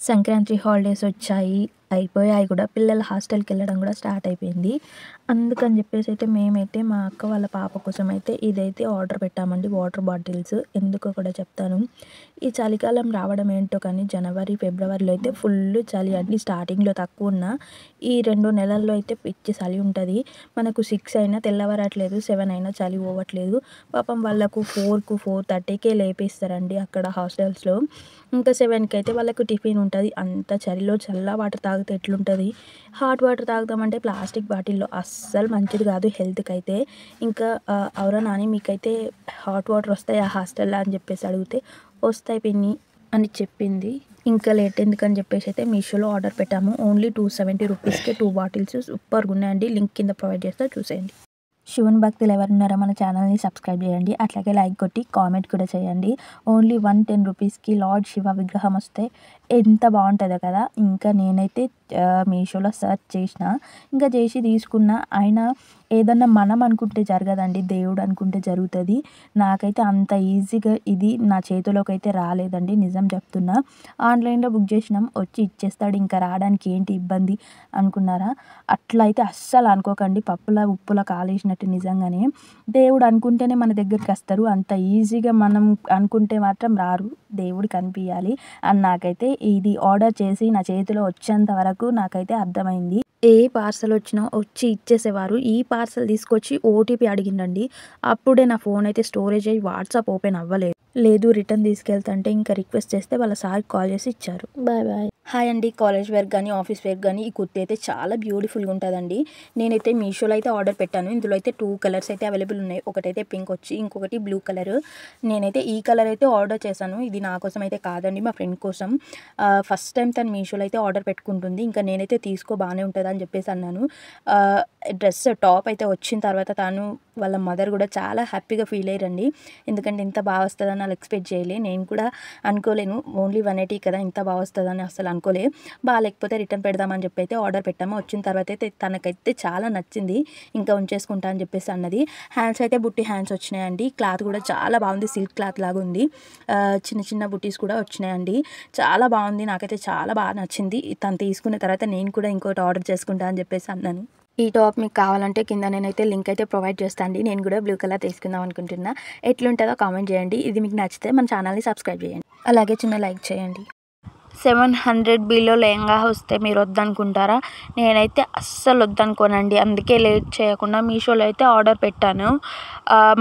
Sankranti holidays వచ్చాయి. అయిపోయాయి కూడా. పిల్లలు హాస్టల్‌కెళ్ళడం కూడా స్టార్ట్ అయిపోయింది. అందుకని చెప్పేసి అయితే మేమైతే మా అక్క వాళ్ళ పాప కోసం అయితే ఇదైతే ఆర్డర్ పెట్టామండి. Water bottles. ఎందుకో కూడా చెప్తాను. ఈ చలికాలం రావడం ఏంటో కానీ జనవరి, ఫిబ్రవరిలో అయితే ఫుల్ చలి అండి. స్టార్టింగ్‌లో తక్కువున్నా ఈ 2 నెలల్లో అయితే పిచ్చి చలి ఉంటది. మనకు 6 అయినా తెల్లవారట్లేదు. 7 అయినా చలి పోవట్లేదు. పాపం వాళ్ళకు 4కు 4:30కే లేపేస్తారండి అక్కడ హాస్టల్స్‌లో. ఇంకా 7కి అయితే వాళ్ళకు టిఫిన్ ఉంటది. అంత చలిలో చల్ల వాటర్ తాగితే ఎట్లుంటది? హాట్ వాటర్ తాగుదామంటే ప్లాస్టిక్ బాటిల్‌లో అస్సలు మంచిది కాదు హెల్త్‌కైతే. ఇంకా అవురా నాని మీకైతే హాట్ వాటర్ వస్తాయా హాస్టల్‌లో అని చెప్పేసి అడిగితే, వస్తాయి పిన్ని అని చెప్పింది. ఇంకా లేట్ ఎందుకని చెప్పేసి అయితే మీషోలో ఆర్డర్ పెట్టాము. ఓన్లీ 270 రూపీస్‌కే 2 బాటిల్స్ సూపర్‌గున్నాయండి. లింక్ కింద ప్రొవైడ్ చేస్తా చూసేయండి. శివుని భక్తులు ఎవరున్నారో మన ఛానల్‌ని సబ్స్క్రైబ్ చేయండి. అట్లాగే లైక్ కొట్టి కామెంట్ కూడా చేయండి. ఓన్లీ 110 రూపీస్‌కి లార్డ్ శివ విగ్రహం వస్తే ఎంత బావుంటదో కదా! ఇంకా నేనైతే మీషోలో సెర్చ్ చేసిన. ఇంకా చేసి తీసుకున్న. అయినా ఏదన్నా మనం అనుకుంటే జరగదండి. దేవుడు అనుకుంటే జరుగుతది. నాకైతే అంత ఈజీగా ఇది నా చేతిలోకైతే రాలేదండి. నిజం చెప్తున్నా. ఆన్‌లైన్‌లో బుక్ చేసినాం. వచ్చి ఇచ్చేస్తాడు. ఇంకా రావడానికి ఏంటి ఇబ్బంది అనుకున్నారా? అట్లా అయితే అస్సలు అనుకోకండి. పప్పుల, ఉప్పుల కాలేసినట్టు నిజంగానే. దేవుడు అనుకుంటేనే మన దగ్గరికస్తారు. అంత ఈజీగా మనం అనుకుంటే మాత్రం రారు. దేవుడు కనిపియాలి. అండ్ నాకైతే ఇది ఆర్డర్ చేసి నా చేతిలో వచ్చేంత వరకు నాకైతే అర్థమైంది. ఏ పార్సల్ వచ్చినా వచ్చి ఇచ్చేసేవారు. ఈ పార్సల్ తీసుకొచ్చి ఓటీపీ అడిగిండండి. అప్పుడే నా ఫోన్ అయితే స్టోరేజ్ అయ్యి వాట్సాప్ ఓపెన్ అవ్వలేదు. లేదు రిటర్న్ తీసుకెళ్తంటే ఇంకా రిక్వెస్ట్ చేస్తే వాళ్ళ సార్‌కి కాల్ చేసి ఇచ్చారు. Bye bye. హాయ్ అండి. కాలేజ్ వేర్‌కి గానీ, ఆఫీస్ వేర్‌కి గానీ ఈ కుర్తీ అయితే చాలా బ్యూటిఫుల్‌గా ఉంటదండి. నేనైతే మీషోలో అయితే ఆర్డర్ పెట్టాను. ఇందులో అయితే 2 కలర్స్ అయితే అవైలబుల్ ఉన్నాయి. ఒకటైతే పింక్ వచ్చి, ఇంకొకటి బ్లూ కలర్. నేనైతే ఈ కలర్ అయితే ఆర్డర్ చేశాను. ఇది నా కోసం అయితే కాదండి, మా ఫ్రెండ్ కోసం. ఫస్ట్ టైం తను మీషోలో అయితే ఆర్డర్ పెట్టుకుంటుంది. ఇంకా నేనైతే తీసుకో బానే ఉంటదని చెప్పేసి అన్నాను. టాప్ అయితే వచ్చిన తర్వాత తను వాళ్ళ మదర్ కూడా చాలా హ్యాపీగా ఫీల్ అయ్యారండి. ఎందుకంటే ఇంత బాగా వస్తదని వాళ్ళు ఎక్స్‌పెక్ట్ చేయలే. నేను కూడా అనుకోలేను. ఓన్లీ 180 కదా! ఇంత బాగా వస్తదని అస్సలు అనుకోలే. బాలేకపోతే రిటర్న్ పెడదామని చెప్పి అయితే ఆర్డర్ పెట్టాము. వచ్చిన తర్వాత అయితే తనకైతే చాలా నచ్చింది. ఇంకా ఉంచేసుకుంటా అని చెప్పేసి అన్నది. హ్యాండ్స్ అయితే బుట్టి హ్యాండ్స్ వచ్చినాయండి. క్లాత్ కూడా చాలా బాగుంది. సిల్క్ క్లాత్ లాగా ఉంది. చిన్న చిన్న బుట్టీస్ కూడా వచ్చినాయండి. చాలా బాగుంది. నాకైతే చాలా బాగా నచ్చింది. తను తీసుకున్న తర్వాత నేను కూడా ఇంకోటి ఆర్డర్ చేసుకుంటా అని చెప్పేసి అన్నాను. ఈ టాప్ మీకు కావాలంటే కింద నేనైతే లింక్ అయితే ప్రొవైడ్ చేస్తా అండి. నేను కూడా బ్లూ కలర్ తీసుకుందాం అనుకుంటున్నా. ఎట్లుంటదో కామెంట్ చేయండి. ఇది మీకు నచ్చితే మన ఛానల్‌ని సబ్స్క్రైబ్ చేయండి. అలాగే చిన్న లైక్ చేయండి. 700 బిలో లెహంగా వస్తే మీరు వద్దనుకుంటారా? నేనైతే అస్సలు వద్దనుకోనండి. అందుకే లేట్ చేయకుండా మీషోలో అయితే ఆర్డర్ పెట్టాను.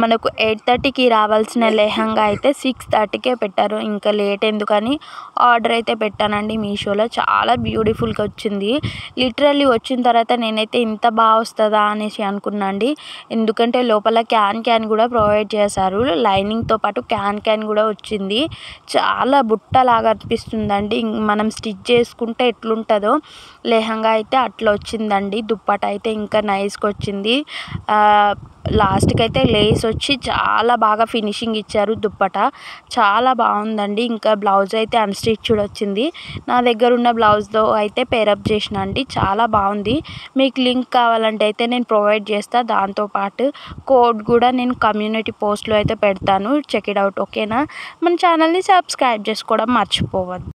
మనకు 8:30కి రావాల్సిన లెహంగా అయితే 6:30కే పెట్టారు. ఇంకా లేట్ ఎందుకని ఆర్డర్ అయితే పెట్టానండి మీషోలో. చాలా బ్యూటిఫుల్‌గా వచ్చింది. లిటరల్లీ వచ్చిన తర్వాత నేనైతే ఇంత బాగా వస్తదా అనేసి అనుకున్నా అండి. ఎందుకంటే లోపల క్యాన్ కూడా ప్రొవైడ్ చేశారు. లైనింగ్‌తో పాటు క్యాన్ కూడా వచ్చింది. చాలా బుట్టలాగా అనిపిస్తుందండి. మనం స్టిచ్ చేసుకుంటే ఎట్లుంటుందో లెహంగా అయితే అట్లా వచ్చిందండి. దుప్పట అయితే ఇంకా నైస్‌గా వచ్చింది. లాస్ట్‌కి అయితే లేస్ వచ్చి చాలా బాగా ఫినిషింగ్ ఇచ్చారు దుప్పట. చాలా బాగుందండి. ఇంకా బ్లౌజ్ అయితే అన్‌స్టిచ్డ్ వచ్చింది. నా దగ్గర ఉన్న బ్లౌజ్‌తో అయితే పేరప్ చేసిన అండి. చాలా బాగుంది. మీకు లింక్ కావాలంటే అయితే నేను ప్రొవైడ్ చేస్తా. దాంతోపాటు కోడ్ కూడా నేను కమ్యూనిటీ పోస్ట్‌లో అయితే పెడతాను. చెక్ ఇట్ ఔట్ ఓకేనా? మన ఛానల్‌ని సబ్స్క్రైబ్ చేసుకోవడం మర్చిపోవద్దు.